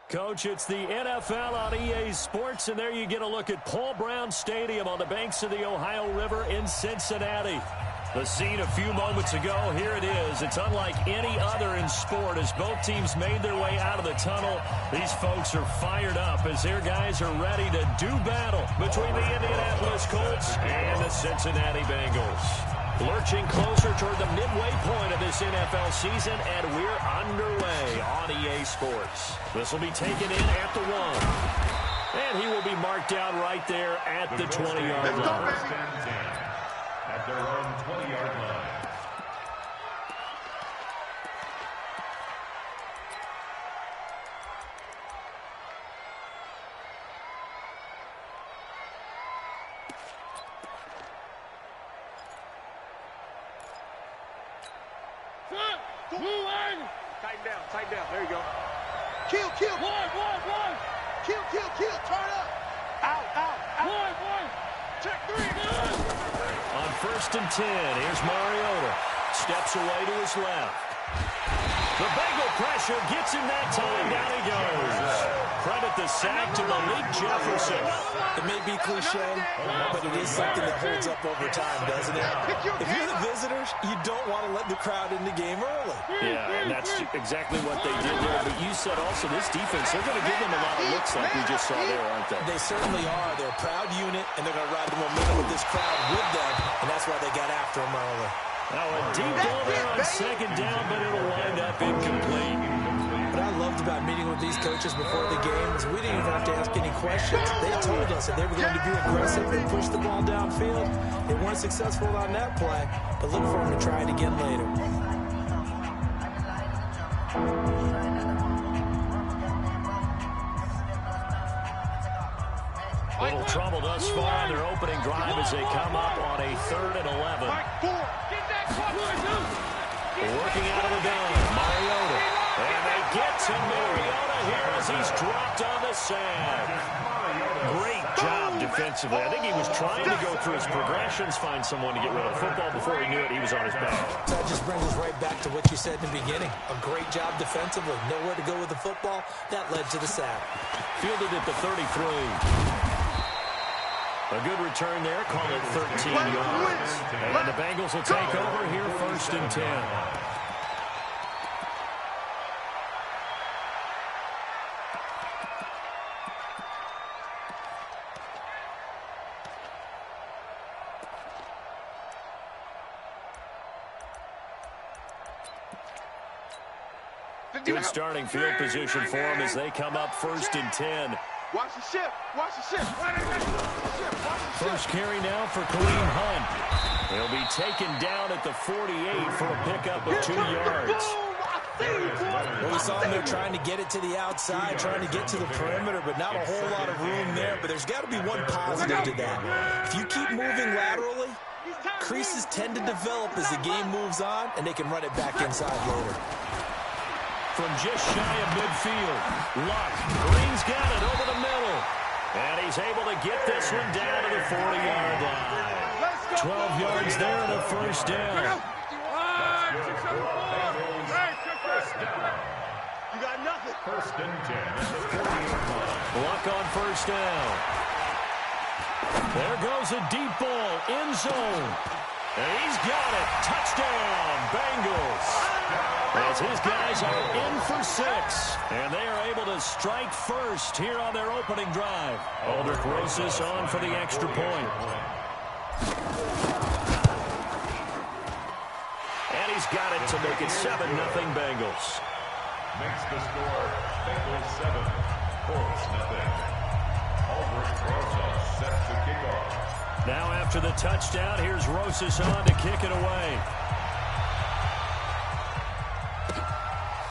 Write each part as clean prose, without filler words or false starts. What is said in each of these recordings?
Coach, it's the NFL on EA Sports, and there you get a look at Paul Brown Stadium on the banks of the Ohio River in Cincinnati. The scene a few moments ago, here it is. It's unlike any other in sport as both teams made their way out of the tunnel. These folks are fired up as their guys are ready to do battle between the Indianapolis Colts and the Cincinnati Bengals. Lurching closer toward the midway point of this NFL season, and we're underway on EA Sports. This will be taken in at the 1. And he will be marked down right there at the 20-yard line. At their own 20-yard line. Tighten down. There you go. Kill. One. Kill. Turn up. Out. One. Check 3. On 1st and 10, here's Mariota. Steps away to his left. The Bengal pressure gets him that time. Down he goes. Credit the sack to Malik Jefferson. It may be cliche, but it is something that builds up over time, doesn't it? If you're the visitors, you don't want to let the crowd in the game early. Yeah, and that's exactly what they did there. But you said also this defense, they're going to give them a lot of looks like we just saw there, aren't they? They certainly are. They're a proud unit, and they're going to ride the momentum of this crowd with them, and that's why they got after them early. Now a deep ball there on 2nd down, but it'll wind up incomplete. What I loved about meeting with these coaches before the game is we didn't even have to ask any questions. They told us that they were going to be aggressive and push the ball downfield. They weren't successful on that play, but look for them to try it again later. Little trouble thus far on their opening drive as they come up on a 3rd and 11. Working out of the gun, Mariota. And they get to Mariota here as he's dropped on the sack. Great job defensively. I think he was trying to go through his progressions, find someone to get rid of the football. Before he knew it, he was on his back. That just brings us right back to what you said in the beginning. A great job defensively. Nowhere to go with the football. That led to the sack. Fielded at the 33. A good return there, call it 13 yards. And the Bengals will take over here 1st and 10. Good starting field position for them as they come up 1st and 10. Watch the ship. First carry now for Kareem Hunt. He'll be taken down at the 48 for a pickup of 2 yards. Well, we saw him there trying to get it to the outside, trying to get to the perimeter, but not a whole lot of room there. But there's got to be one positive to that. If you keep moving laterally, creases tend to develop as the game moves on, and they can run it back inside later. From just shy of midfield, Luck. Green's got it over the middle. And he's able to get this one down to the 40-yard line. 12 yards there and a 1st down. You got nothing. 1st and 10. Luck on 1st down. There goes a deep ball, end zone. And he's got it. Touchdown, Bengals. As his guys are in for 6. And they are able to strike first here on their opening drive. Aldrich Rosas on for the extra point. And he's got it to make it 7-0 Bengals. Makes the score Bengals 7, Colts 0. Aldrich Rosas sets the kickoff. Now after the touchdown, here's Rosas on to kick it away.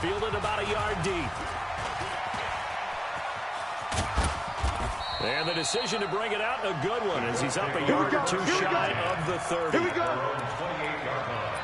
Fielded about a yard deep. And the decision to bring it out, a good one, as he's up a yard or 2 shy of the 30. Here we go. 28-yard line.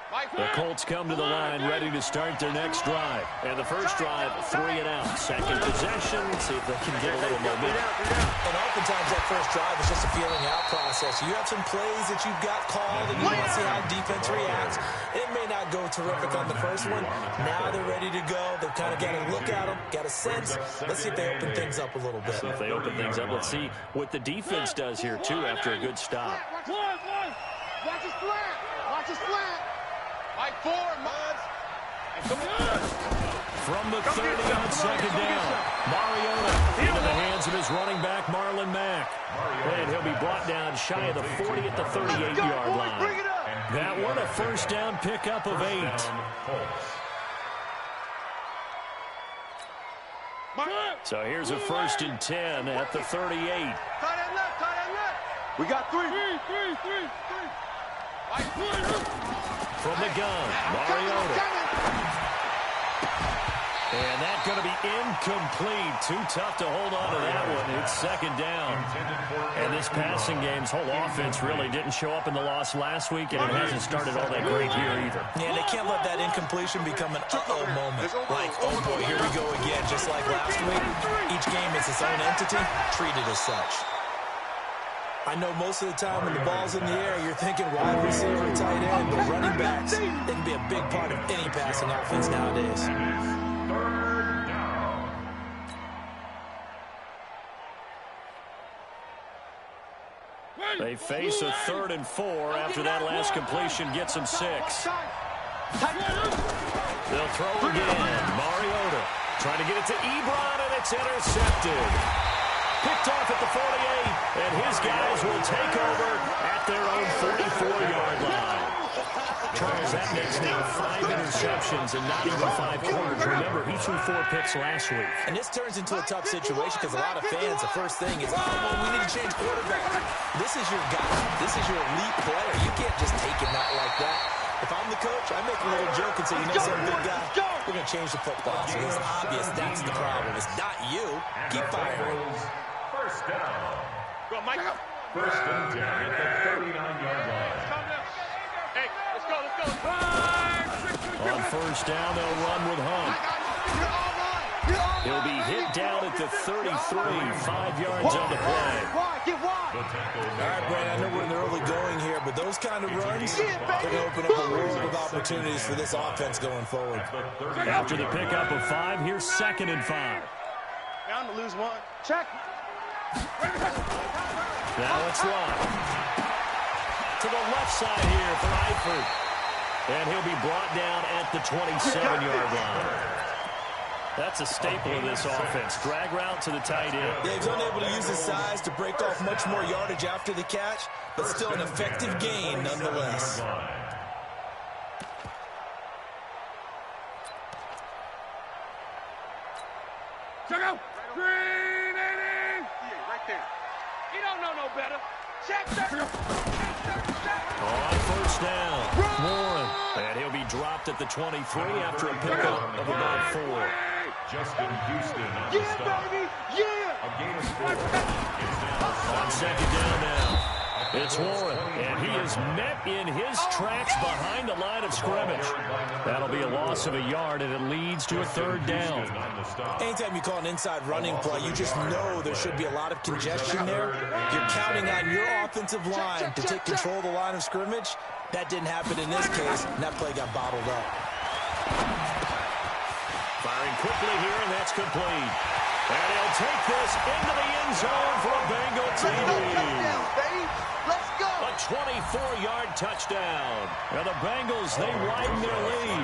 The Colts come to the line ready to start their next drive. And the first drive, 3 and out. Second possession, see if they can get a little momentum. And oftentimes that first drive is just a feeling out process. You have some plays that you've got called and you want to see how defense reacts. It may not go terrific on the first one. Now they're ready to go. They've kind of got to look at them, got a sense. Let's see if they open things up a little bit. So if they open things up, let's see what the defense does here, too, after a good stop. Watch his flat. Watch his flat. Like 4, Muds. From the 30 on second down, Mariota into the hands of his running back, Marlon Mack. And he'll be brought down shy of the 40 at the 38-yard line. That one, a first down pickup of 8. So here's a 1st and 10 at the 38. Tie that left. We got 3. From the gun, Mariota. And that's going to be incomplete. Too tough to hold on to that one. It's second down. And this passing game's whole offense really didn't show up in the loss last week, and it hasn't started all that great here either. Yeah, they can't let that incompletion become an uh-oh moment. Like, oh boy, here we go again, just like last week. Each game is its own entity, treated as such. I know most of the time when the ball's in the air, you're thinking wide receiver, tight end, but running backs, they can be a big part of any passing offense nowadays. They face a 3rd and 4 after that last completion gets them 6. They'll throw again. Mariota trying to get it to Ebron, and it's intercepted. Picked off at the 48, and his guys will take over at their own 44-yard line. Charles, that makes now 5 interceptions and not even 5 quarters. Remember, he threw 4 picks last week. And this turns into a tough situation because a lot of fans, the first thing is, oh, well, we need to change quarterback. This is your guy. This is your elite player. You can't just take him out like that. If I'm the coach, I make a little joke and say, you know some big guy, we're going to change the football. So it's obvious that's the problem. It's not you. Keep firing. First down. Go, Mike. First and 10 at the 39-yard line. Hey, let's go. On first down, they'll run with Hunt. He'll be hit down at the 33, 5 yards on the play. All right, Brad, I know we're in the early going here, but those kind of runs, they're going to open up a world of opportunities for this offense going forward. After the pickup of 5, here's 2nd and 5. I'm going to lose 1. Check. Now it's Lott. To the left side here for Eifert. And he'll be brought down at the 27-yard line. That's a staple of this offense. Drag route to the tight end. Yeah, he's unable to use his size to break off much more yardage after the catch, but still an effective gain nonetheless. Check out. Green 80. Right there. You don't know no better. Check. On first down, Warren. And he'll be dropped at the 23 after a pickup of about 4. Justin Houston on the stop. Baby. Yeah. A gain of 4. It's now On second down now, it's Warren. And he is met in his tracks behind the line of scrimmage. That'll be a loss of a yard, and it leads to a 3rd down. Anytime you call an inside running play, you just know there should be a lot of congestion there. You're counting on your offensive line to take control of the line of scrimmage. That didn't happen in this case, and that play got bottled up. Firing quickly here, and that's complete. And he'll take this into the end zone for a Bengal TD. Let's go. A 24-yard touchdown. Now the Bengals, they widen their lead.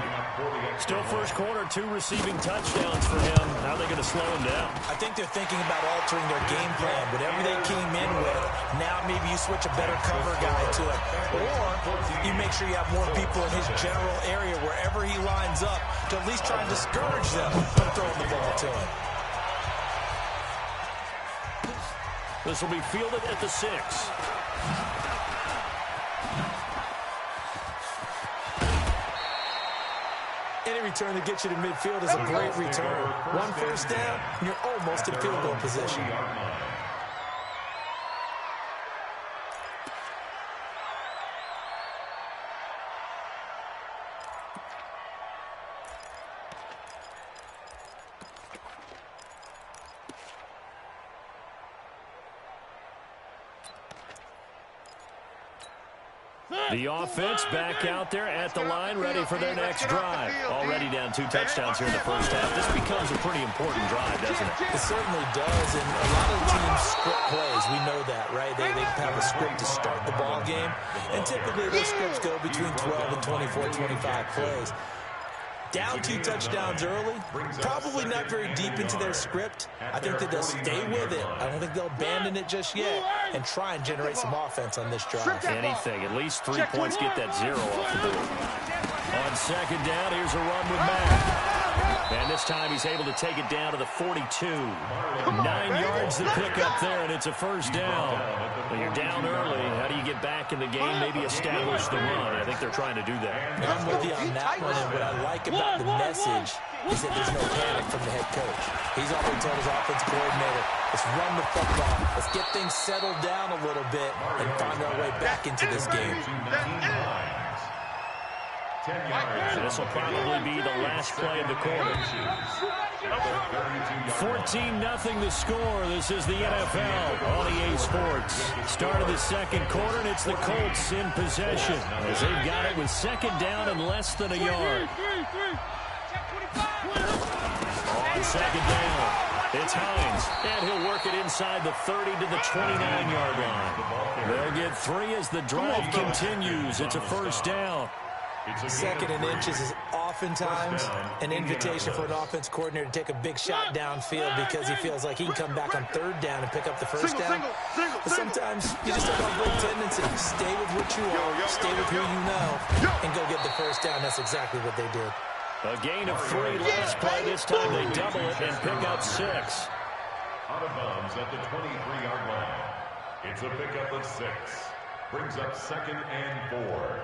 Still first quarter, 2 receiving touchdowns for him. How are they going to slow him down? I think they're thinking about altering their game plan. Whatever they came in with, now maybe you switch a better cover guy to it. Or you make sure you have more people in his general area wherever he lines up to at least try and discourage them from throwing the ball to him. This will be fielded at the 6. Any return that gets you to midfield is a great return. 1 first down, and you're almost in field goal position. The offense back out there at the line, ready for their next drive. Already down 2 touchdowns here in the first half. This becomes a pretty important drive, doesn't it? It certainly does, and a lot of the teams script plays. We know that, right? They have a script to start the ball game, and typically those scripts go between 12 and 24, 25 plays. Down 2 touchdowns early, probably not very deep into their script. I think that they'll stay with it. I don't think they'll abandon it just yet and try and generate some offense on this drive. Anything. At least 3 points, get that 0 off the board. On second down, here's a run with Mack. And this time he's able to take it down to the 42. 9 yards to pick up there, and it's a first down. When you're down early, how do you get back in the game, maybe establish the run? I think they're trying to do that. And I'm with you on that one, and what I like about the message is that there's no panic from the head coach. He's already told his offensive coordinator, let's run the football, let's get things settled down a little bit and find our way back into this game. So this will probably be the last play of the quarter. 14-0 the score. This is the NFL on EA Sports. Start of the second quarter, and it's the Colts in possession as they've got it with second down and less than a yard. On second down, it's Hines, and he'll work it inside the 30 to the 29-yard line. They'll get 3 as the drive continues. It's a first down. Second and inches is oftentimes an invitation for an offense coordinator to take a big shot downfield because he feels like he can come back on third down and pick up the first down. But sometimes you just have a great tendency. Stay with what you are, stay with who you know, and go get the first down. That's exactly what they did. A gain of 3 last play. This time they double it and pick up 6. Out of bounds at the 23-yard line. It's a pickup of 6. Brings up 2nd and 4.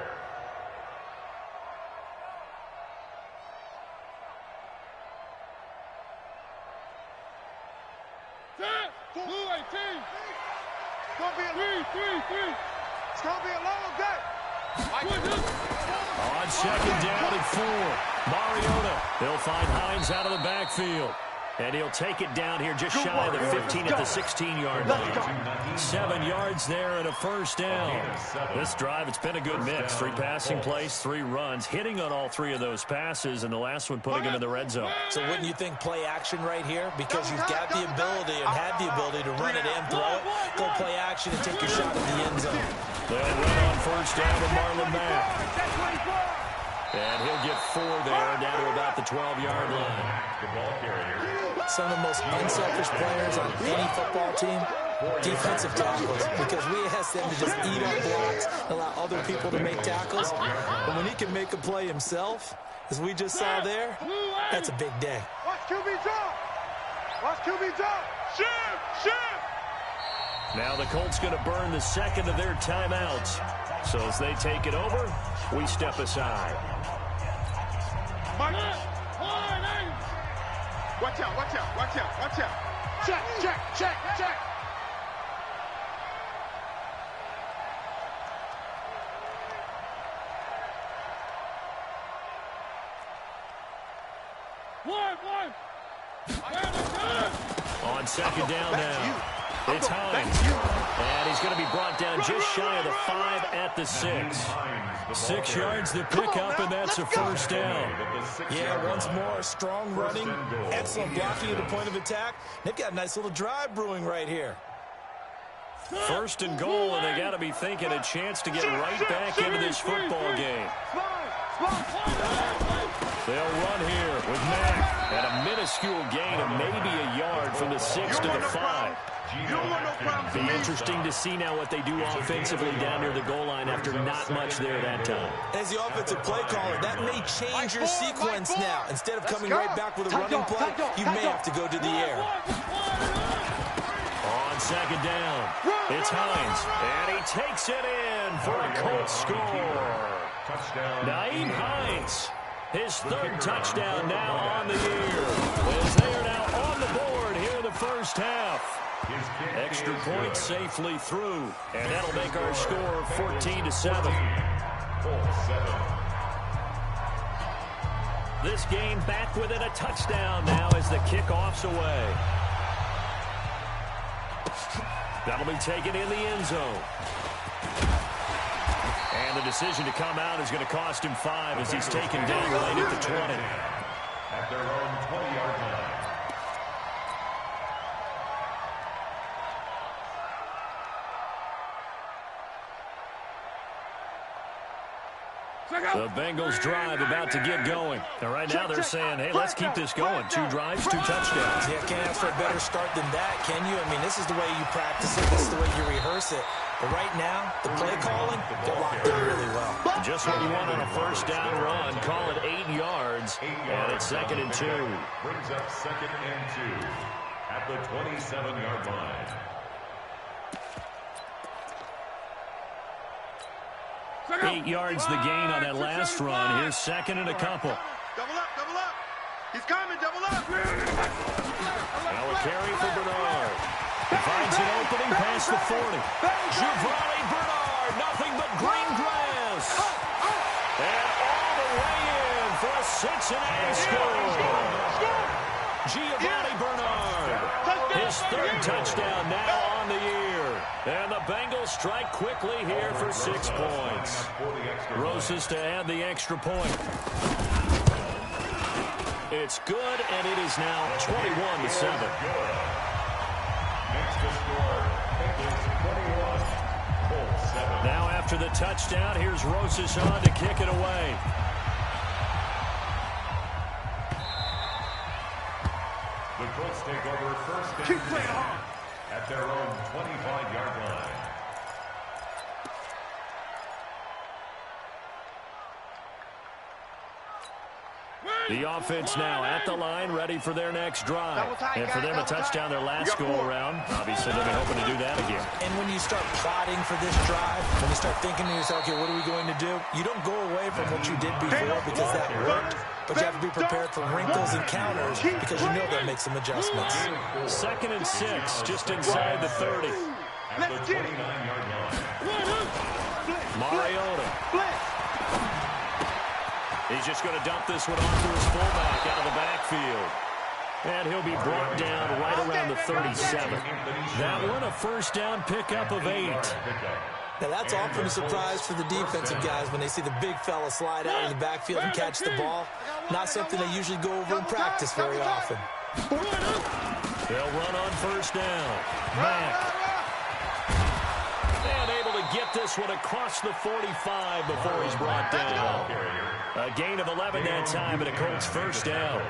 It's going to be a long day. On second down and 4, Mariota. They'll find Hines out of the backfield. And he'll take it down here just shy of the 15 at the 16-yard line. 7 yards there and a first down. This drive, it's been a good mix. 3 passing plays, 3 runs, hitting on all 3 of those passes, and the last one putting him in the red zone. So wouldn't you think play action right here? Because you've got the ability and had the ability to run it and throw it. Go play action and take your shot at the end zone. They'll run on first down with Marlon Mack. And he'll get 4 there, down to about the 12-yard line. Some of the most unselfish players on any football team, defensive tackles, because we ask them to just eat up blocks, allow other people to make tackles. But when he can make a play himself, as we just saw there, that's a big day. Watch QB drop. Watch QB drop. Shift. Now the Colts going to burn the second of their timeouts. So as they take it over, we step aside. Watch out. Check. One. On second down now. It's Hines. And he's going to be brought down just shy of the 5 at the 6. 6 yards to pick up, and that's a first down. Yeah, once more, strong running, excellent blocking at the point of attack. They've got a nice little drive brewing right here. First and goal, and they got to be thinking a chance to get right back into this football game. They'll run here with Mack, and a minuscule gain of maybe a yard from the 6 to the 5. Be interesting to see now what they do offensively down near the goal line after not much there that time. As the offensive play caller, that may change your sequence now. Instead of coming right back with a running play, you may have to go to the air. On second down, it's Hines, and he takes it in for a Colts score. Nyheim Hines, his 3rd touchdown now on the year. As they are now on the board here in the first half. Extra point safely through, and that'll make our score 14-7. This game back within a touchdown now as the kickoff's away. That'll be taken in the end zone. And the decision to come out is going to cost him 5 as he's taken down right at the 20. At their own 20-yard line. The Bengals drive about to get going. And right now they're saying, hey, let's keep this going. 2 drives, 2 touchdowns. Yeah, can't ask for a better start than that, can you? I mean, this is the way you practice it. This is the way you rehearse it. But right now, the play calling, they're locked in really well. Just what you want on a first down run. Call it 8 yards. And it's 2nd and 2. Brings up 2nd and 2 at the 27-yard line. Eight yards the gain on that last run. Here's 2nd and a couple. Double up, double up. He's coming, double up. Now a carry for Bernard. He finds an opening past the 40. Giovanni Bernard, nothing but green grass. And all the way in for a Cincinnati score. Giovanni Bernard, his 3rd touchdown now on the year. And the Bengals strike quickly here for 6 points. Roses to add the extra point. It's good, and it is now 21-7. Next to score, Bengals 21, Colts 7. Now after the touchdown, here's Roses on to kick it away. The Colts take over 1st and 10 at their own 25-yard line. The offense now at the line, ready for their next drive. And for them, a touchdown their last go-around. Obviously, they'll be hoping to do that again. And when you start plotting for this drive, when you start thinking to yourself, okay, what are we going to do? You don't go away from what you did before because that worked. But you have to be prepared for wrinkles and counters because you know they'll make some adjustments. 2nd and 6, just inside the 30. At the 29-yard line. Mariota. He's just going to dump this one off to his fullback out of the backfield. And he'll be brought down right around the 37. That one a first down pickup of 8. Now, that's often a surprise for the defensive guys when they see the big fella slide out of the backfield and catch the ball. Not something they usually go over in practice very often. They'll run on first down. Mack. And able to get this one across the 45 before he's brought down. A gain of 11 that time, and a Colts first down.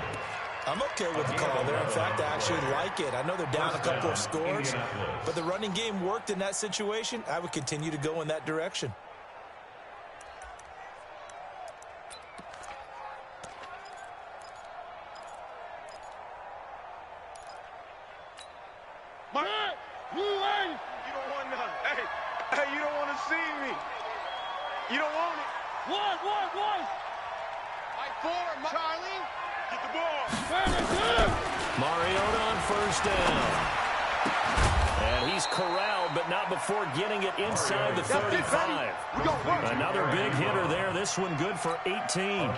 I'm okay with the call there. In fact, I actually like it. I know they're down a couple of scores, but the running game worked in that situation. I would continue to go in that direction. Hey, you don't want to see me. You don't want it. One. Fight for him, Charlie. Get the ball. Mariota on first down. And he's corralled, but not before getting it inside the 35. Another big hitter there. This one good for 18.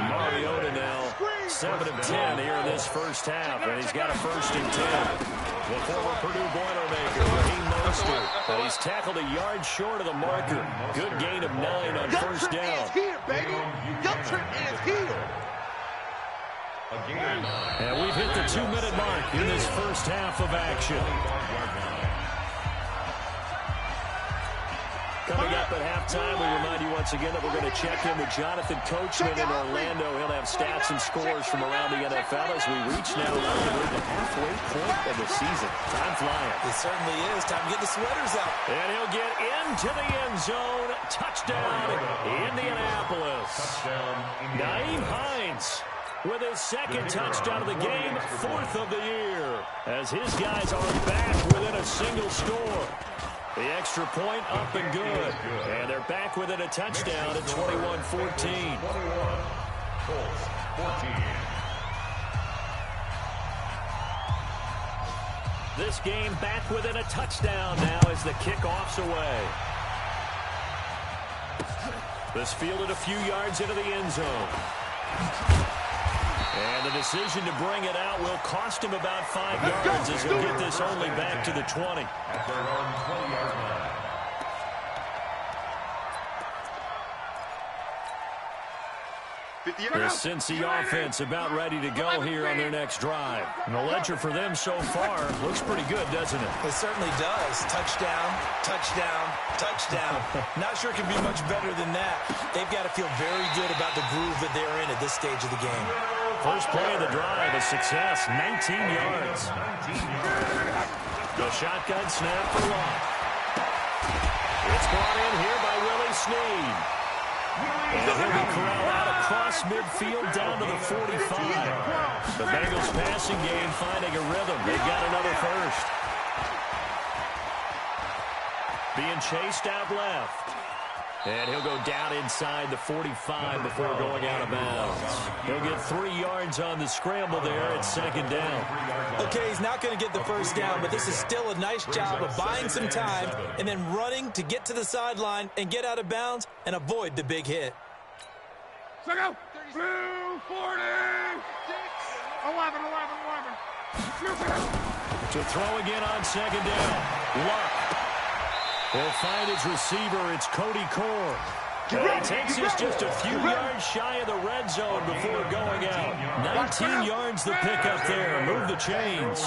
Mariota now 7 of 10 here in this first half, and he's got a 1st and 10. The former Purdue Boilermaker, Raheem Mostert, but he's tackled a yard short of the marker. Good gain of 9 on first down. Here, baby. Your trip is here. And we've hit the 2-minute mark in this first half of action. Coming up at halftime, we remind you once again that we're going to check in with Jonathan Coachman in Orlando. He'll have stats and scores from around the NFL as we reach now the halfway point of the season. Time flying. It certainly is. Time to get the sweaters out. And he'll get into the end zone. Touchdown, Indianapolis. Naeem Hines with his 2nd touchdown of the game, 4th of the year, as his guys are back within a single score. The extra point up and good. And they're back within a touchdown at 21-14. This game back within a touchdown now as the kickoff's away. This fielded a few yards into the end zone. And the decision to bring it out will cost him about 5 yards as he'll get this only back to the 20. At their own 20-yard line. The Cincy offense about ready to go here on their next drive. And the ledger for them so far looks pretty good, doesn't it? It certainly does. Touchdown, touchdown, touchdown. Not sure it can be much better than that. They've got to feel very good about the groove that they're in at this stage of the game. First play of the drive, a success, 19 yards. The shotgun snap for Locke. It's brought in here by Willie Snead. And he'll be corralled out across midfield down to the 45. The Bengals passing game finding a rhythm. They've got another first. Being chased out left. And he'll go down inside the 45 before going out of bounds. He'll get 3 yards on the scramble there at second down. Okay, he's not going to get the first down, but this is still a nice job of buying some time and then running to get to the sideline and get out of bounds and avoid the big hit. So go. 40. 11. To throw again on second down. Luck. He'll find his receiver. It's Cody Core. He takes this just a few yards shy of the red zone before going out. 19 yards the pickup there. Move the chains.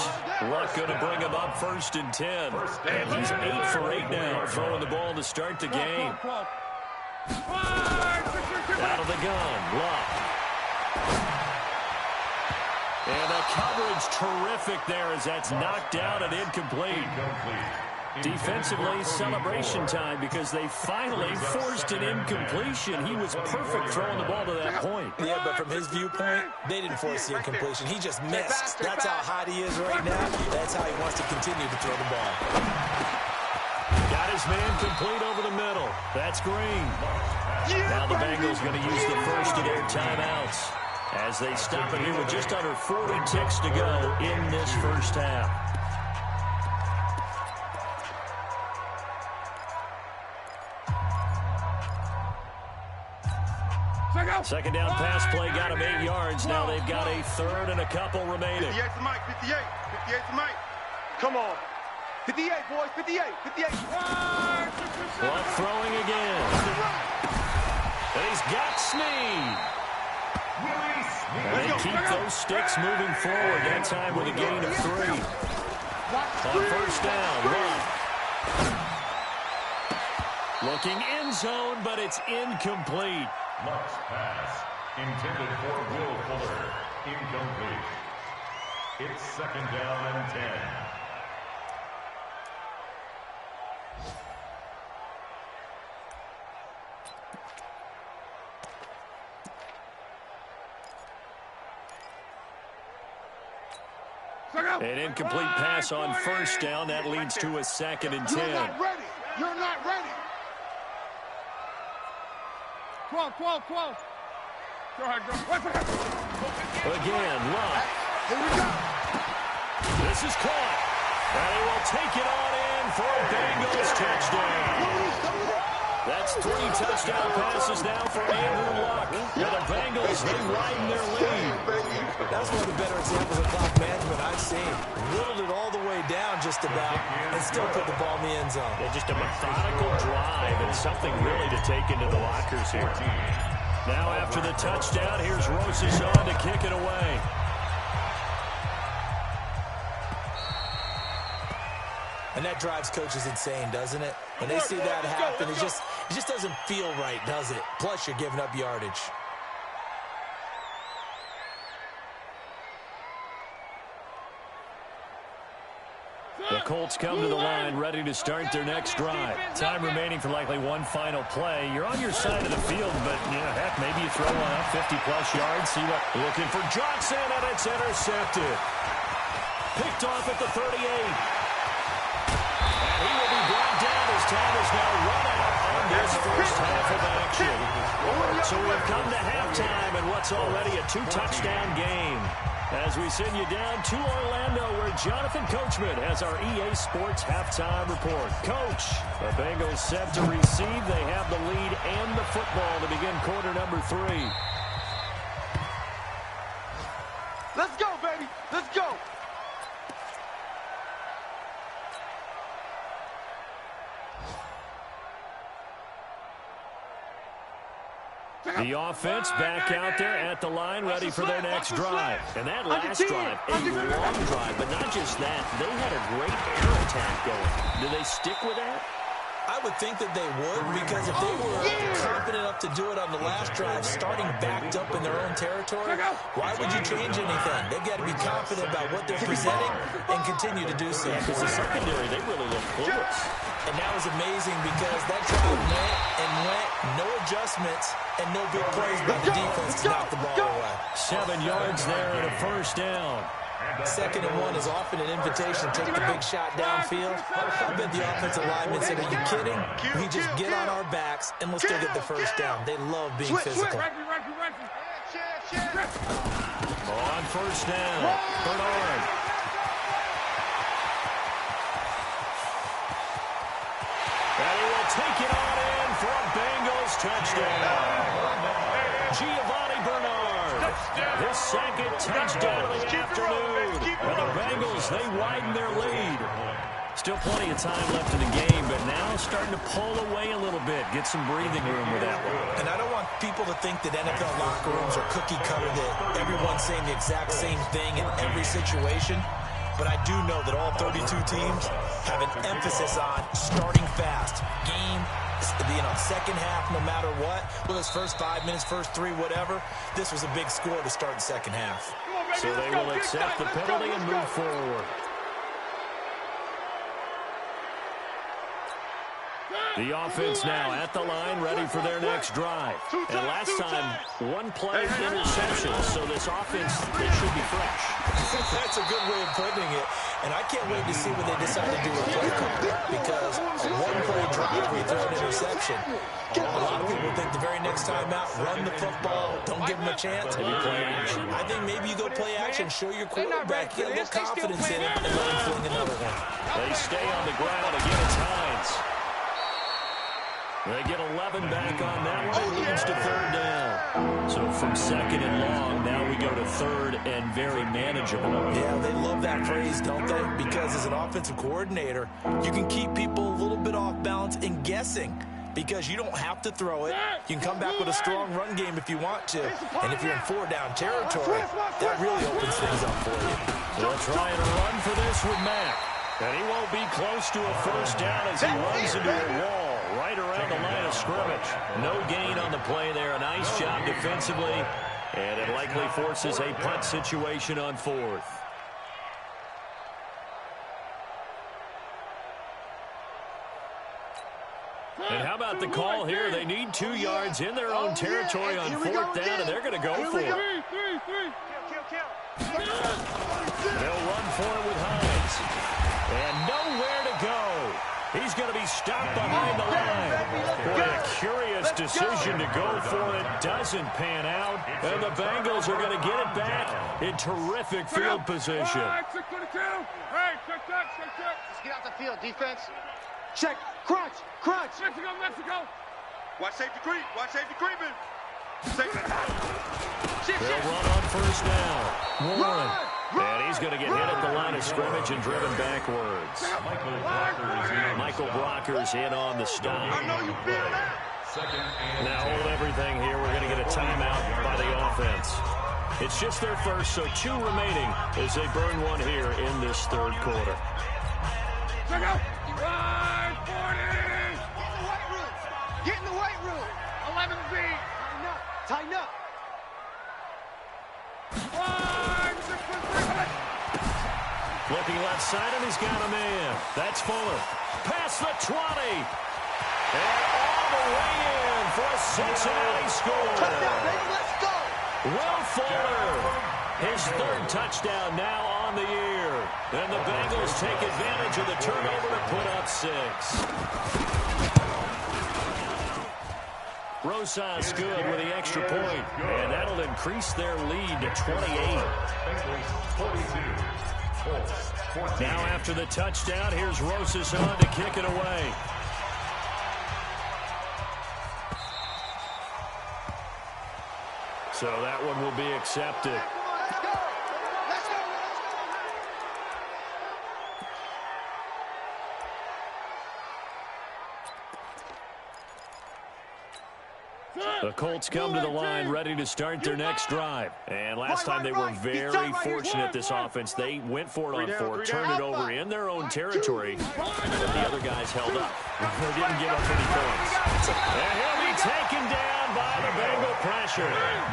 Luck going to bring him up 1st and 10. And he's 8 for 8 now, throwing the ball to start the game. Out of the gun, Luck. And the coverage terrific there as that's knocked down and incomplete. Defensively, celebration time because they finally forced an incompletion. He was perfect throwing the ball to that point. Yeah, but from his viewpoint, they didn't force the incompletion. He just missed. That's how hot he is right now. That's how he wants to continue to throw the ball. Got his man complete over the middle. That's Green. Now the Bengals going to use the first of their timeouts as they stop it here with just under 40 ticks to go in this first half. Second down pass play got him 8 yards. Now they've got a third and a couple remaining. 58 to Mike. 58 to Mike. Come on. 58, boys. 58. Luck throwing again. And he's got Snead. And they keep those sticks moving forward. That time with a gain of 3. On first down, Luck. Looking end zone, but it's incomplete. Luck's pass, intended for Will Fuller, incomplete. It's 2nd down and 10. An incomplete pass on first down. That leads to a 2nd and 10. You're not ready. You're not ready. 12. Go ahead, go. Again, Luck. Here we go. This is caught. And he will take it on in for a Bengals touchdown. That's 3 touchdown passes now for Andrew Luck. And the Bengals, they widen their lead. That's one of the better examples of clock management I've seen. Whittled it all the way down just about and still put the ball in the end zone. Yeah, just a methodical drive and something really to take into the lockers here. Now after the touchdown, here's Rosas on to kick it away. And that drives coaches insane, doesn't it? When they see that happen, it just doesn't feel right, does it? Plus, you're giving up yardage. The Colts come to the line, ready to start their next drive. Time remaining for likely one final play. You're on your side of the field, but, heck, maybe you throw one up 50-plus yards. See what? Looking for Johnson, and it's intercepted. Picked off at the 38. And he will be brought down as time is now run out on this first half of action. So we've come to halftime in what's already a 2-touchdown game. As we send you down to Orlando, where Jonathan Coachman has our EA Sports halftime report. Coach, the Bengals set to receive. They have the lead and the football to begin quarter number 3. Let's go, baby. Let's go. The The offense back out there at the line, ready for their next drive. And that last drive, a long drive, but not just that. They had a great air attack going. Do they stick with that? I would think that they would, because if they were confident enough to do it on the last drive, starting backed up in their own territory, why would you change anything? They've got to be confident about what they're presenting and continue to do so. Because the secondary, they really look clueless. And that was amazing because that drive went, no adjustments, and no big plays by the defense to knock the ball away. 7 yards there and a first down. 2nd and 1 is often an invitation to take the big shot downfield. I bet the offensive lineman said, are you kidding? We just get on our backs and let's go get the first down. They love being physical. On first down, Bernard. And he will take it on in for a Bengals touchdown. Giovanni Bernard, his 2nd touchdown of the afternoon. And the Bengals, they widen their lead. Still plenty of time left in the game, but now starting to pull away a little bit. Get some breathing room with that one. And I don't want people to think that NFL locker rooms are cookie cutter, that everyone's saying the exact same thing in every situation. But I do know that all 32 teams have an emphasis on starting fast. Game, second half, no matter what. Well, those first 5 minutes, first 3, whatever. This was a big score to start the second half. So they will accept the penalty and move forward. The offense now at the line, ready for their next drive. And last time, 1 play interception, so this offense, they should be fresh. That's a good way of putting it. And I can't wait to see what they decide to do with play call, because a 1-play drive where you throw an interception, a lot of people think the very next time out, run the football, don't give them a chance. Maybe play action. I think maybe you go play action, show your quarterback, get a little confidence in it, and let him fling another one. They stay on the ground. Again, it's Hines. They get 11 back on that one. It leads to 3rd down. So from 2nd and long, now we go to 3rd and very manageable. Yeah, they love that phrase, don't they? Because as an offensive coordinator, you can keep people a little bit off balance and guessing, because you don't have to throw it. You can come back with a strong run game if you want to. And if you're in 4-down territory, that really opens things up for you. They'll try and run for this with Mack. And he won't be close to a first down as he runs into a wall right around the line of scrimmage. No gain on the play there. A nice job defensively. And it likely forces a punt situation on 4th. And how about the call here? They need 2 yards in their own territory on 4th down, and they're going to go for it. They'll run for it with Hines. And nowhere to go. He's going to be stopped behind the line. Boy, a curious decision to go for it. Doesn't pan out. And the Bengals are going to get it back in terrific field position. Hey, check that. Let's get out the field, defense. Check. Crunch. Mexico. Watch safety creeping. They'll run on first down. Warren. And he's going to get hit at the line of scrimmage and driven backwards. Michael Brocker's in on the stop. I know you feel that. Now hold everything here. We're going to get a timeout by the offense. It's just their first, so 2 remaining as they burn one here in this 3rd quarter. Check out. 40. Get in the weight room. 11Z. Tighten up. Looking left side, and he's got a man. That's Fuller. Past the 20. And all the way in for a Cincinnati score. Touchdown, baby. Let's go. Will Fuller, his 3rd touchdown now on the year. And the Bengals take advantage of the turnover to put up 6. Rosas good with the extra point, and that'll increase their lead to 28. Now after the touchdown, here's Rosas on to kick it away. So that one will be accepted. The Colts come to the line ready to start their next drive. And last time they were very fortunate, this offense. They went for it on fourth, turned it over in their own territory, but the other guys held up. They didn't give up any points. And he'll be taken down by the Bengal pressure.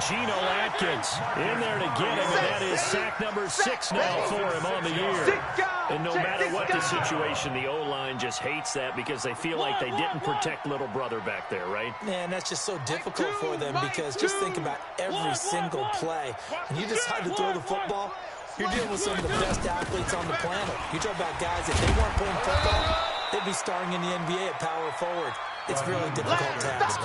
Geno Atkins in there to get him, and that is sack number 6 now for him on the year. And no matter what the situation, the O-line just hates that because they feel like they didn't protect little brother back there, right? Man, that's just so difficult for them because just think about every single play. When you decide to throw the football, you're dealing with some of the best athletes on the planet. You talk about guys, if they weren't playing football, they'd be starring in the NBA at power forward. It's a really difficult task.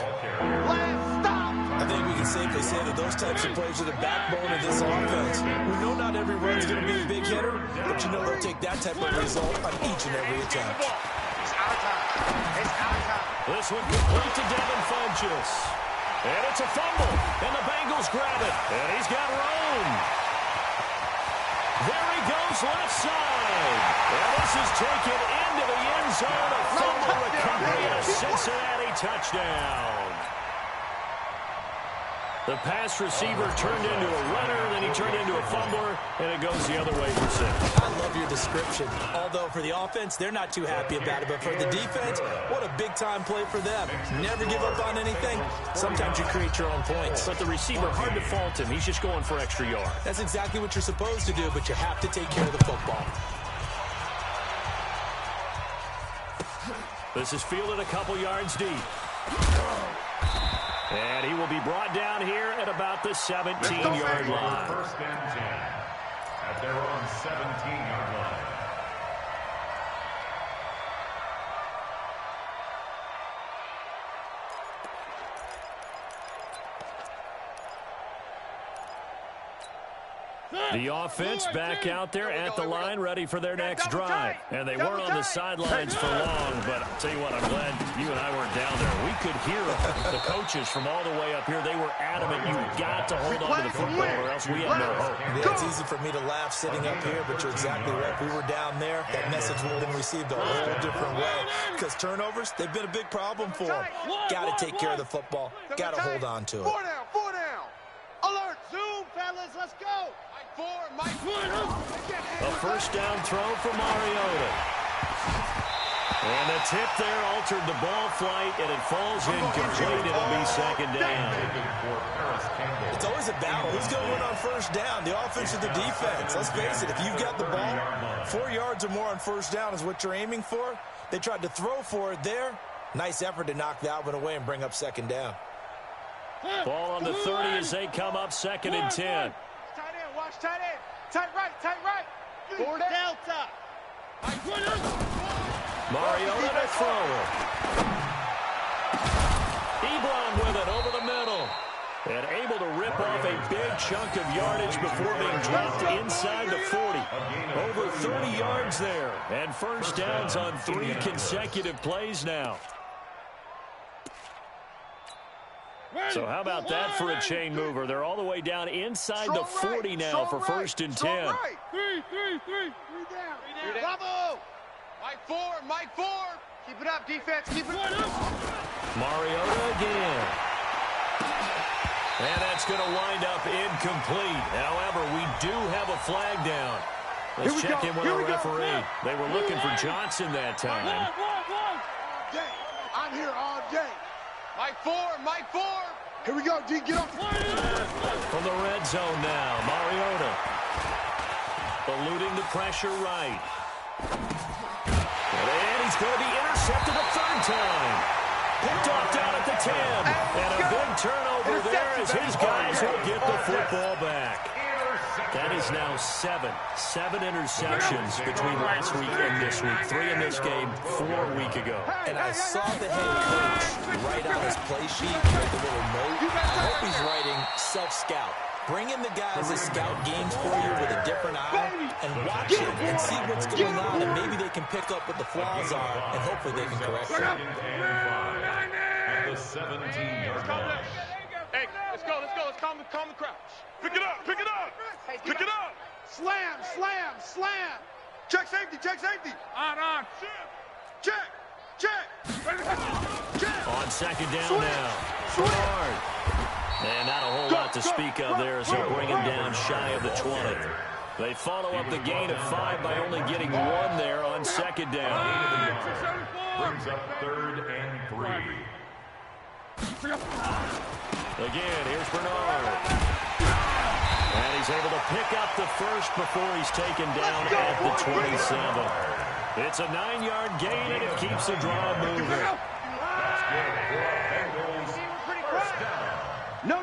I think we can safely say that those types of plays are the backbone of this offense. We know not every run's going to be a big hitter, but you know they'll take that type of result on each and every attempt. It's out of time. It's out of time. This one complete to Devin Funchess. And it's a fumble, and the Bengals grab it. And he's got room. There he goes left side. And this is taken into the end zone. A fumble recovery and a Cincinnati touchdown. The pass receiver turned into a runner, then he turned into a fumbler, and it goes the other way for 6. I love your description. Although for the offense, they're not too happy about it. But for the defense, what a big-time play for them. Never give up on anything. Sometimes you create your own points. But the receiver, hard to fault him. He's just going for extra yards. That's exactly what you're supposed to do, but you have to take care of the football. This is fielded a couple yards deep. And he will be brought down here at about the 17-yard line. First and 10 at their own 17-yard line. The offense back out there at the line, ready for their next drive. And they weren't on the sidelines for long, but I'll tell you what, I'm glad you and I weren't down there. We could hear the coaches from all the way up here. They were adamant you've got to hold on to the football or else we have no hope. Yeah, it's easy for me to laugh sitting up here, but you're exactly right. If we were down there, that message would have been received a whole different way. Because turnovers, they've been a big problem for them. Got to take care of the football. Got to hold on to it. 4 down, 4 down. Alert, zoom, fellas, let's go. A first down throw for Mariota. And the tip there altered the ball flight, and it falls incomplete. It'll be second down. It's always a battle. Who's going to win on first down, the offense or the defense? Let's face it, if you've got the ball, 4 yards or more on first down is what you're aiming for. They tried to throw for it there. Nice effort to knock that one away and bring up second down. Ball on the 30 as they come up second and 10. Tight end, watch tight end. Tight right, tight right. 4 delta. Mariota to throw it. Ebron with it over the middle. And able to rip off a big chunk of yardage before being dropped inside the 40. Over 30 yards there. And first downs on 3 consecutive plays now. So how about that for a chain mover? They're all the way down inside the 40 now for first and 10. 3 down. 3 down. Bravo. Mike 4. Keep it up, defense. Keep it up. Mariota again. And that's going to wind up incomplete. However, we do have a flag down. Let's check in with our referee. They were looking for Johnson that time. I'm here all day. Mike 4. Here we go, D. Get off. From the red zone now, Mariota. Eluding the pressure right. And he's going to be intercepted a third time. Picked off down at the 10. And a big turnover there as his guys will get the football back. That is now 7 interceptions between last week and this week. 3 in this game, 4 a week ago. And I saw the head coach write on his play sheet, make a little note. I hope he's writing self-scout. Bring in the guys that scout games for you with a different eye and watch it and see what's going on, and maybe they can pick up what the flaws are, and hopefully they can correct it. At the 17-yard line. Hey, let's go. Let's calm the crouch. Pick it up. Pick it up. Slam. Check safety. On. On second down now. Bernard. And not a whole lot to speak of there as he'll bring him down shy of the 20. They follow up the gain of 5 by only getting 1 there on second down. Brings up 3rd and 3. Again, here's Bernard. And he's able to pick up the first before he's taken down at the 27. It's a 9-yard gain, and it keeps the drive moving. That's good for Bengals. First down. No.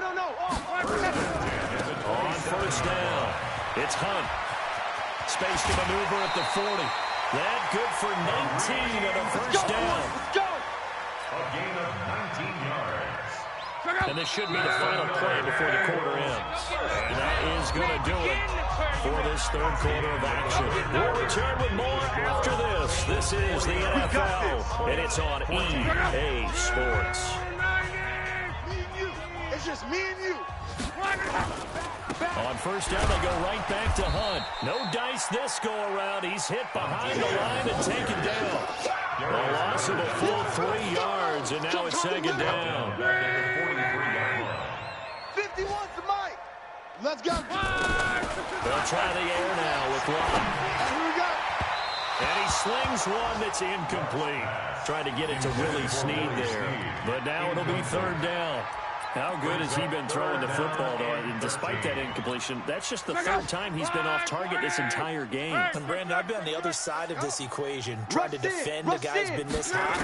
On first down, it's Hunt. Space to maneuver at the 40. That good for 19 and a first down. Let's go. A gain of 19 yards. And this should be the final play before the quarter ends. And that is going to do it for this third quarter of action. We'll return with more after this. This is the NFL, and it's on EA Sports. It's just me and you. On first down, they go right back to Hunt. No dice this go-around. He's hit behind the line and taken down. A loss of a full 3 yards, and now it's second down. 51's the mic. Let's go. They'll try the air now with Locke. And he slings one that's incomplete. Trying to get it to Willie Snead there. But now it'll be third down. How good has he been throwing the football, though? And despite that incompletion, that's just the third time he's been off target this entire game. And, Brandon, I've been on the other side of this equation, trying to defend a guy who's been this hot,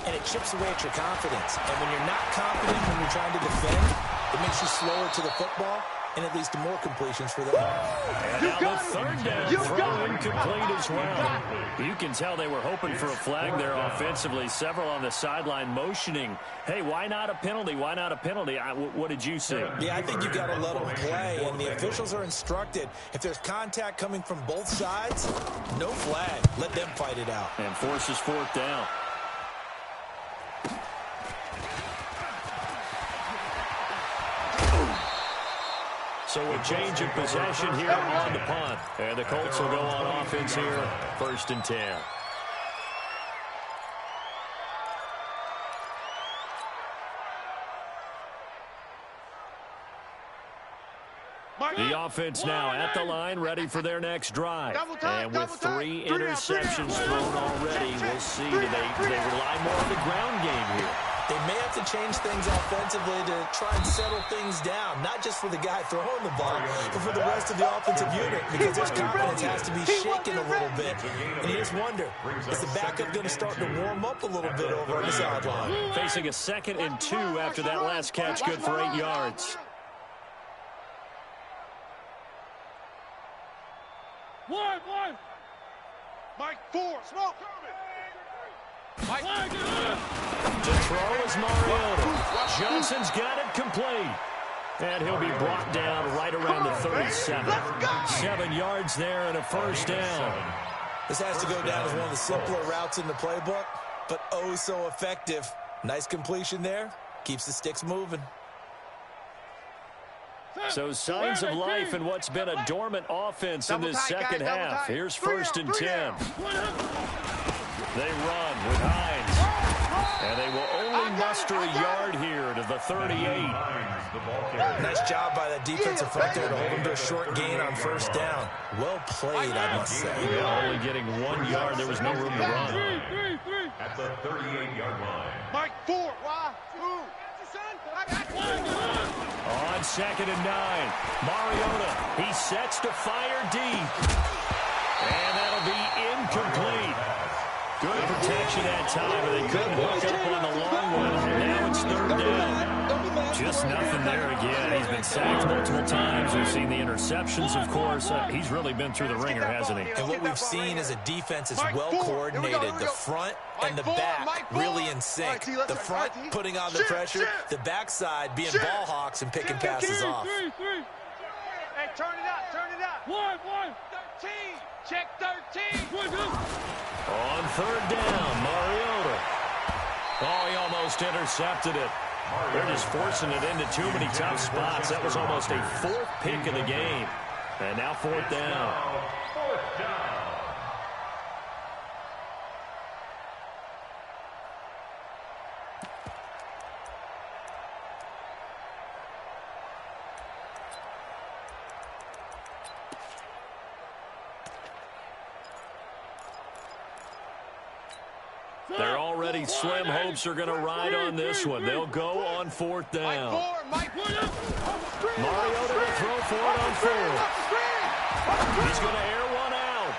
and it chips away at your confidence. And when you're not confident when you're trying to defend, it makes you slower to the football, and it leads to more completions for them. And now the third down throw incomplete as well. You can tell they were hoping for a flag there offensively. Several on the sideline motioning, hey, why not a penalty? Why not a penalty? What did you see? Yeah, I think you got to let them play, and the officials are instructed. If there's contact coming from both sides, no flag. Let them fight it out. And forces fourth down. So a change of possession here on the punt. And the Colts will go on offense here, 1st and 10. The offense now at the line, ready for their next drive. And with 3 interceptions thrown already, we'll see. Do they rely more on the ground game here? They may have to change things offensively to try and settle things down, not just for the guy throwing the ball, but for the rest of the offensive unit, because his confidence has to be shaken a little bit. And you just wonder, is the backup going to start to warm up a little bit over on the sideline? Facing a 2nd and 2 after that last catch, good for 8 yards. One. Mike 4, smoke. Mike. To throw is Mariota. Johnson's got it complete. And he'll be brought down right around the 37. 7 yards there and a first down. This has to go down as one of the simpler routes in the playbook, but oh so effective. Nice completion there. Keeps the sticks moving. So signs of life in what's been a dormant offense in this second half. Here's 1st and 10. They run with Hines. And they will only muster a yard here to the 38. Nice job by that defensive front there to hold him to a short gain on first down. Well played, I must say. Yeah, only getting 1 yard. There was no room to run. At the 38-yard line. Mike 4. Why? On 2nd and 9, Mariota, he sets to fire deep. And that'll be incomplete. Good protection that time, but they couldn't hook up on the long one. And now it's 3rd down. Just nothing there again. He's been sacked multiple times. We've seen the interceptions, of course. He's really been through the ringer, hasn't he? And what we've seen is a defense is well coordinated. The front and the back really in sync. The front putting on the pressure, the backside being ball hawks and picking passes off. Hey, turn it up. One. 13. Check 13. On 3rd down, Mariota. Oh, he almost intercepted it. They're just forcing it into too many tough spots. That was almost a 4th pick of the game. And now 4th down. Their already slim hopes are going to ride on this one. They'll go on 4th down. Mariota to throw for it on 4th. He's going to air one out.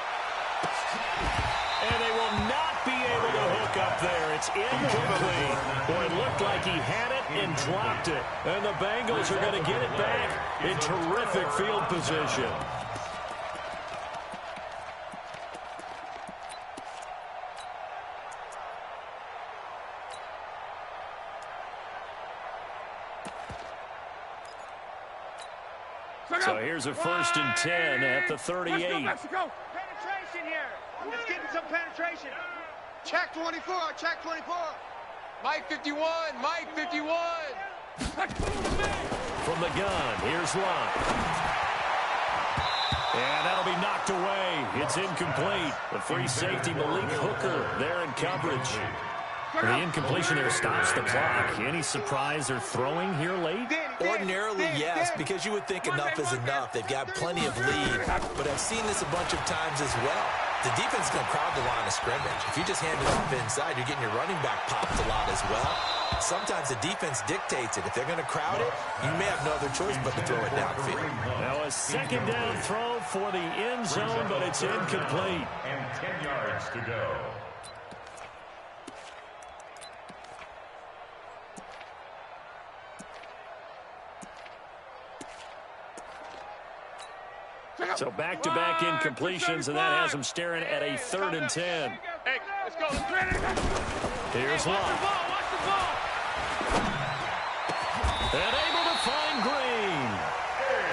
And they will not be able to hook up there. It's incomplete. Boy, it looked like he had it and dropped it. And the Bengals are going to get it back in terrific field position. So here's a 1st and 10 at the 38. Penetration here. Let's get some penetration. Check 24. Check 24. Mike 51. Mike 51. From the gun, here's Locke. And that'll be knocked away. It's incomplete. The free safety, Malik Hooker, there in coverage. The incompletion there stops the clock. Any surprise they're throwing here late? Ordinarily, yes, because you would think enough is enough. They've got plenty of lead, but I've seen this a bunch of times as well. The defense is going to crowd the line of scrimmage. If you just hand it off inside, you're getting your running back popped a lot as well. Sometimes the defense dictates it. If they're going to crowd it, you may have no other choice but to throw it downfield. Now a 2nd down throw for the end zone, but it's incomplete. And 10 yards to go. So back-to-back incompletions, and that has them staring at a 3rd and 10. Hey, let's go. Here's Locke. And able to find Green.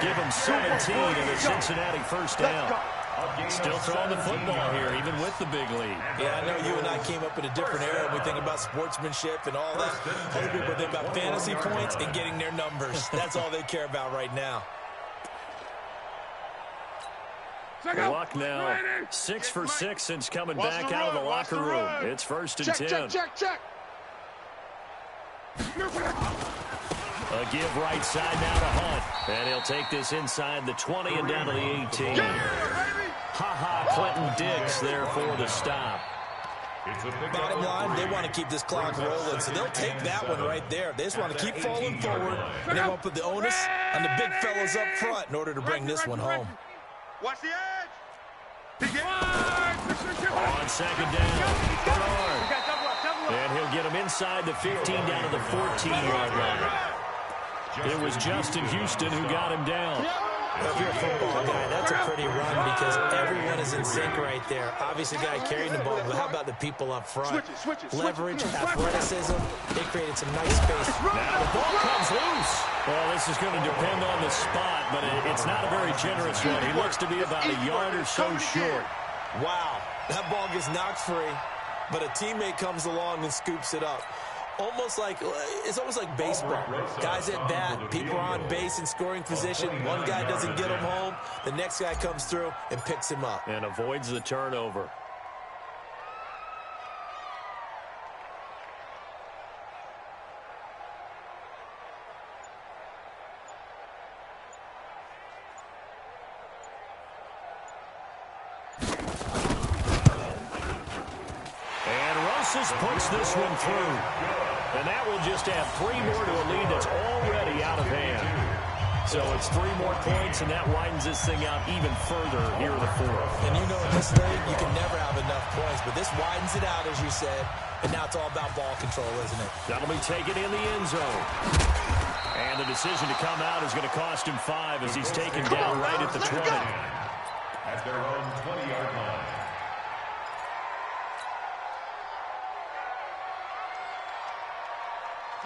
Give him 17 and a Cincinnati 1st down. Still throwing the football here, even with the big lead. Yeah, I know you and I came up in a different era. We think about sportsmanship and all that. Other people think about fantasy points and getting their numbers. That's all they care about right now. Luck now 6 for 6 since coming back out of the locker room. It's 1st and 10. Check. A give right side now to Hunt. And he'll take this inside the 20 and down to the 18. Clinton Diggs there for the stop. Bottom line, they want to keep this clock rolling, so they'll take that one right there. They just want to keep falling forward, and they want to put the onus on the big fellas up front in order to bring this one home. Watch the edge. On 2nd down, Bernard. And he'll get him inside the 15 down to the 14-yard line. It was Justin Houston who got him down. If you're a football guy, that's a pretty run because everyone is in sync right there. Obviously, the guy carrying the ball, but how about the people up front? Leverage, athleticism, they created some nice space. Now the ball comes loose. Well, this is going to depend on the spot, but it's not a very generous one. He looks to be about a yard or so short. Wow, that ball gets knocked free, but a teammate comes along and scoops it up. It's almost like baseball. Guys at bat, people are on base in scoring position. One guy doesn't get him home. The next guy comes through and picks him up. And avoids the turnover. And Rosas puts this one through. And that will just add 3 more to a lead that's already out of hand. So it's 3 more points, and that widens this thing out even further here in the 4th. And you know in this league, you can never have enough points, but this widens it out, as you said, and now it's all about ball control, isn't it? That'll be taken in the end zone. And the decision to come out is going to cost him 5 as he's taken down right at the 20. At their own 20-yard line.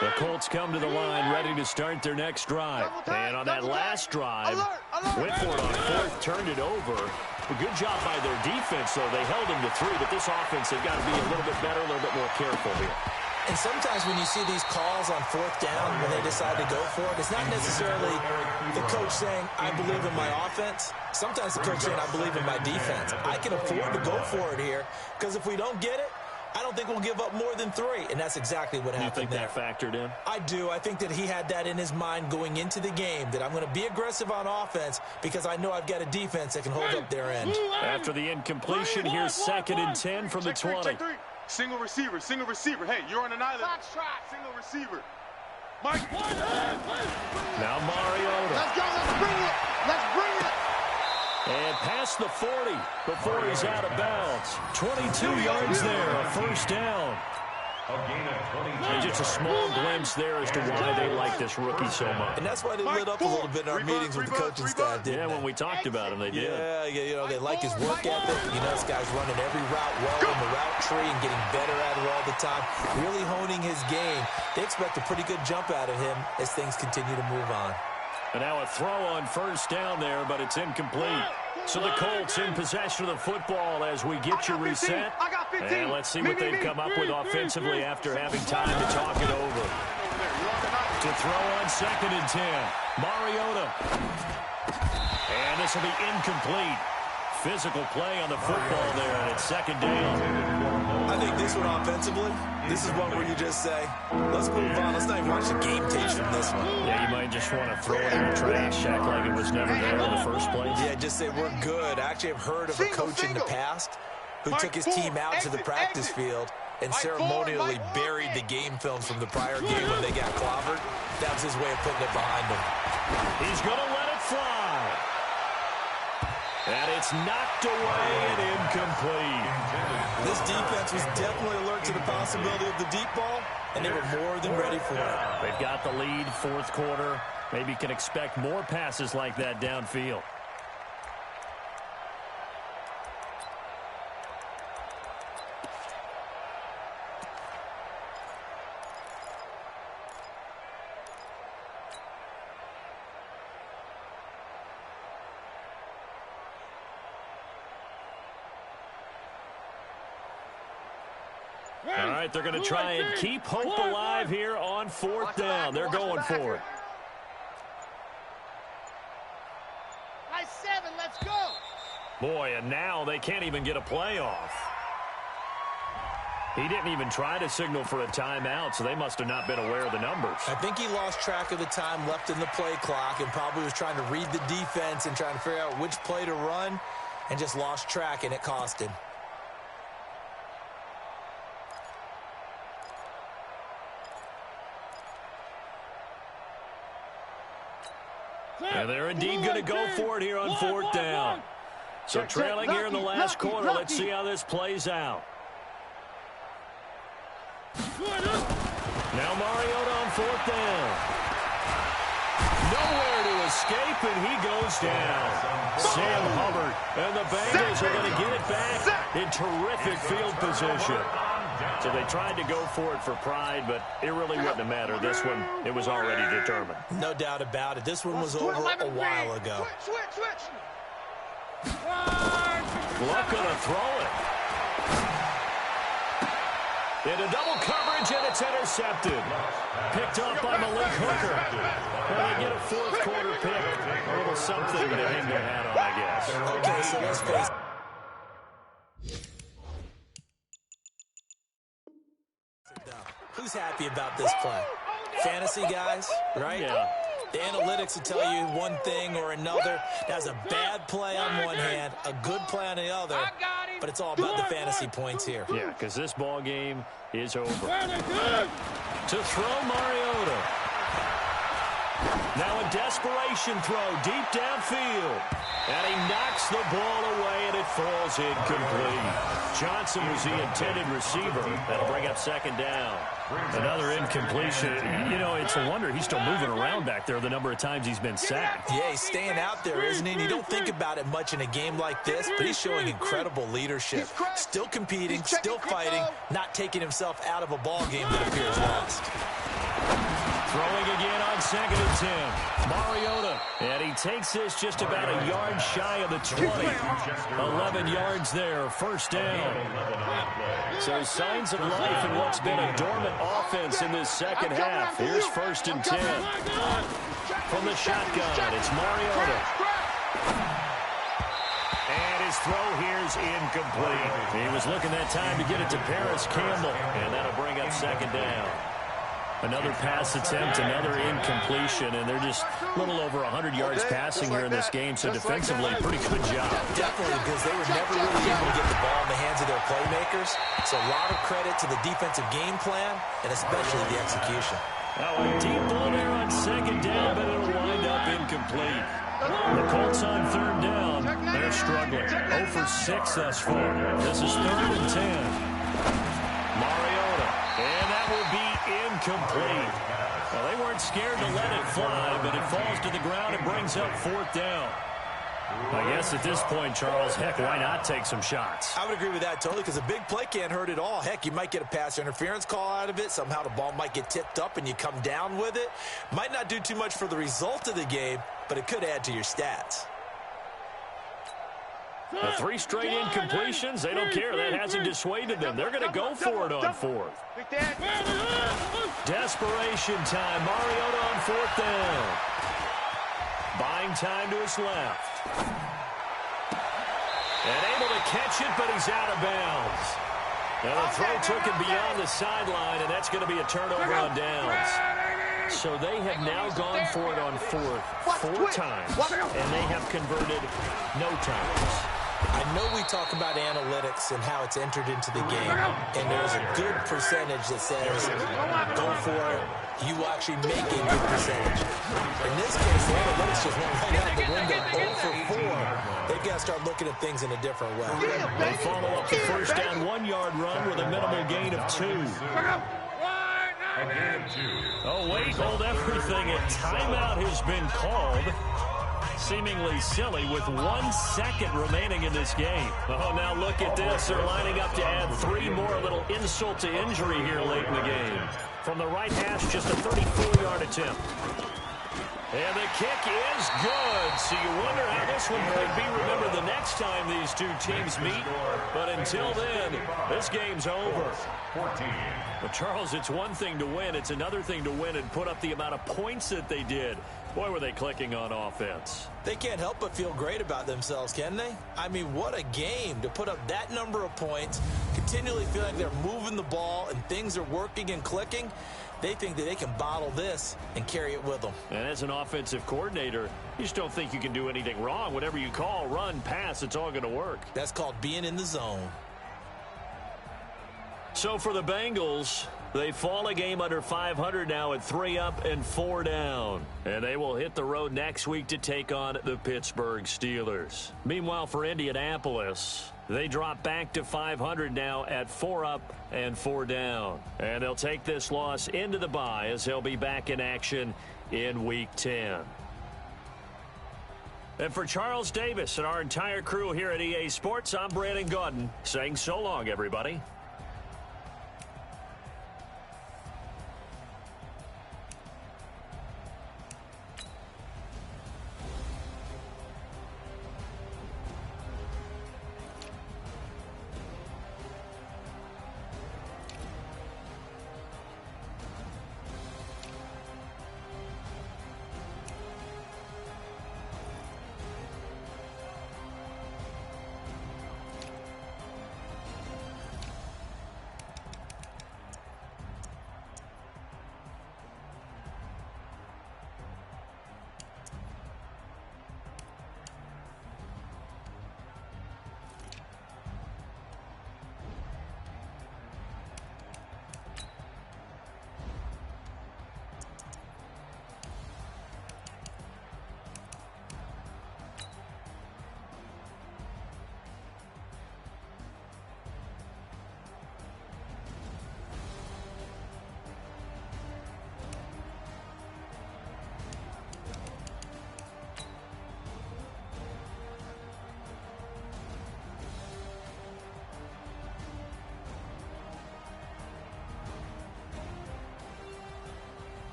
The Colts come to the line ready to start their next drive. And on that last drive, went for it on 4th, turned it over. A good job by their defense, though. They held them to 3, but this offense, they've got to be a little bit better, a little bit more careful here. And sometimes when you see these calls on 4th down, when they decide to go for it, it's not necessarily the coach saying, I believe in my offense. Sometimes the coach saying, I believe in my defense. I can afford to go for it here, because if we don't get it, I don't think we'll give up more than 3, and that's exactly what happened there. You think that factored in? I do. I think that he had that in his mind going into the game, that I'm going to be aggressive on offense because I know I've got a defense that can hold up their end. After the incompletion, here's 2nd and 10 from the 20. Single receiver, single receiver. Hey, you're on an island. Foxtrot. Single receiver. Mike. Now Mariota. Let's go. Let's bring it. Let's bring it. And past the 40 before he's out of bounds. 22 yards there, a first down. A gain of 22. And just a small glimpse there as to why they like this rookie so much. And that's why they lit up a little bit in our meetings with the coaching staff, didn't Yeah, they? when we talked about him, they did. Yeah, you know, they like his work ethic. You know, this guy's running every route well in the route tree and getting better at it all the time, really honing his game. They expect a pretty good jump out of him as things continue to move on. And now a throw on first down there, but it's incomplete. So the Colts in possession of the football as we get you reset. And let's see what they've come up with offensively after having time to talk it over. To throw on 2nd and 10. Mariota. And this will be incomplete. Physical play on the football there, and it's 2nd down. I think this one offensively, this is one where you just say, let's move on. Let's not even watch the game tapes from this one. Yeah, you might just want to throw it in the trash, act like it was never there in the first place. Yeah, just say we're good. I actually have heard of a coach in the past who took his team out to the practice field and ceremonially buried the game film from the prior game when they got clobbered. That was his way of putting it behind him. He's going to let it fly. And it's knocked away and incomplete. This defense was definitely alert to the possibility of the deep ball, and they were more than ready for it. They've got the lead, 4th quarter. Maybe can expect more passes like that downfield. All right, they're going to try and keep hope alive here on 4th down. They're going for it. High 7, let's go. Boy, and now they can't even get a play off. He didn't even try to signal for a timeout, so they must have not been aware of the numbers. I think he lost track of the time left in the play clock and probably was trying to read the defense and trying to figure out which play to run and just lost track, and it cost him. And they're indeed going to go for it here on 4th down. So trailing here in the last quarter. Let's see how this plays out. Now Mariota on 4th down. Nowhere to escape, and he goes down. Sam Hubbard. And the Bengals are going to get it back in terrific field position. So they tried to go for it for pride, but it really wouldn't have mattered. This one, it was already determined. No doubt about it. This one was over a while ago. Switch. Luck going to throw it. Into double coverage, and it's intercepted. Picked up by Malik Hooker. Well, they get a 4th quarter pick. A little something to hang their hat on, I guess. Okay, so let's face it. Who's happy about this play? Fantasy guys, right? Yeah. The analytics will tell you one thing or another. That's a bad play on one hand, a good play on the other, but it's all about the fantasy points here. Yeah, because this ball game is over. To throw Mariota. Now a desperation throw deep downfield. And he knocks the ball away, and it falls incomplete. Johnson was the intended receiver. That'll bring up 2nd down. Another incompletion. You know, it's a wonder he's still moving around back there the number of times he's been sacked. Yeah, he's staying out there, isn't he? And you don't think about it much in a game like this, but he's showing incredible leadership. Still competing, still fighting, not taking himself out of a ball game that appears lost. Throwing again on 2nd and 10. Mariota. And he takes this just about a yard shy of the 20. 11 yards there. 1st down. So signs of life in what's been a dormant offense in this 2nd half. Here's 1st and 10. From the shotgun, it's Mariota. And his throw here's incomplete. He was looking that time to get it to Paris Campbell. And that'll bring up 2nd down. Another pass attempt, another incompletion, and they're just a little over 100 yards passing here in this game, so defensively, pretty good job. Definitely, because they were never really able to get the ball in the hands of their playmakers. So a lot of credit to the defensive game plan, and especially the execution. Oh, a deep ball there on second down, but it'll wind up incomplete. The Colts on third down. They're struggling. 0 for 6 thus far. This is 3rd and 10. Mariota, and that will be incomplete. Well, they weren't scared to let it fly, but it falls to the ground and brings up 4th down. I guess at this point, Charles, heck, why not take some shots? I would agree with that totally, because a big play can't hurt at all. Heck, you might get a pass interference call out of it. Somehow the ball might get tipped up and you come down with it. Might not do too much for the result of the game, but it could add to your stats. The 3 straight incompletions, they don't care. That hasn't dissuaded them. They're going to go for it on 4th. Desperation time. Mariota on 4th down. Buying time to his left. And able to catch it, but he's out of bounds. Now the throw took him beyond the sideline, and that's going to be a turnover on downs. So they have now gone for it on 4th 4 times, and they have converted no times. I know we talk about analytics and how it's entered into the game, and there's a good percentage that says go for it. You actually make a good percentage. In this case, the analytics just went right out the window. 0 for 4. They've got to start looking at things in a different way. They follow up the first down 1-yard run with a minimal gain of 2. Oh, wait, hold everything. A timeout has been called. Seemingly silly with 1 second remaining in this game. Oh, now look at this. They're lining up to add 3 more. A little insult to injury here late in the game. From the right hash, just a 34-yard attempt. And the kick is good. So you wonder how this one might be remembered the next time these two teams meet. But until then, this game's over. But Charles, it's one thing to win. It's another thing to win and put up the amount of points that they did. Boy, were they clicking on offense. They can't help but feel great about themselves, can they? I mean, what a game to put up that number of points, continually feel like they're moving the ball and things are working and clicking. They think that they can bottle this and carry it with them. And as an offensive coordinator, you just don't think you can do anything wrong. Whatever you call, run, pass, it's all going to work. That's called being in the zone. So for the Bengals, they fall a game under 500 now at 3 up and 4 down. And they will hit the road next week to take on the Pittsburgh Steelers. Meanwhile, for Indianapolis, they drop back to 500 now at 4 up and 4 down. And they'll take this loss into the bye as they'll be back in action in Week 10. And for Charles Davis and our entire crew here at EA Sports, I'm Brandon Gaudin saying so long, everybody.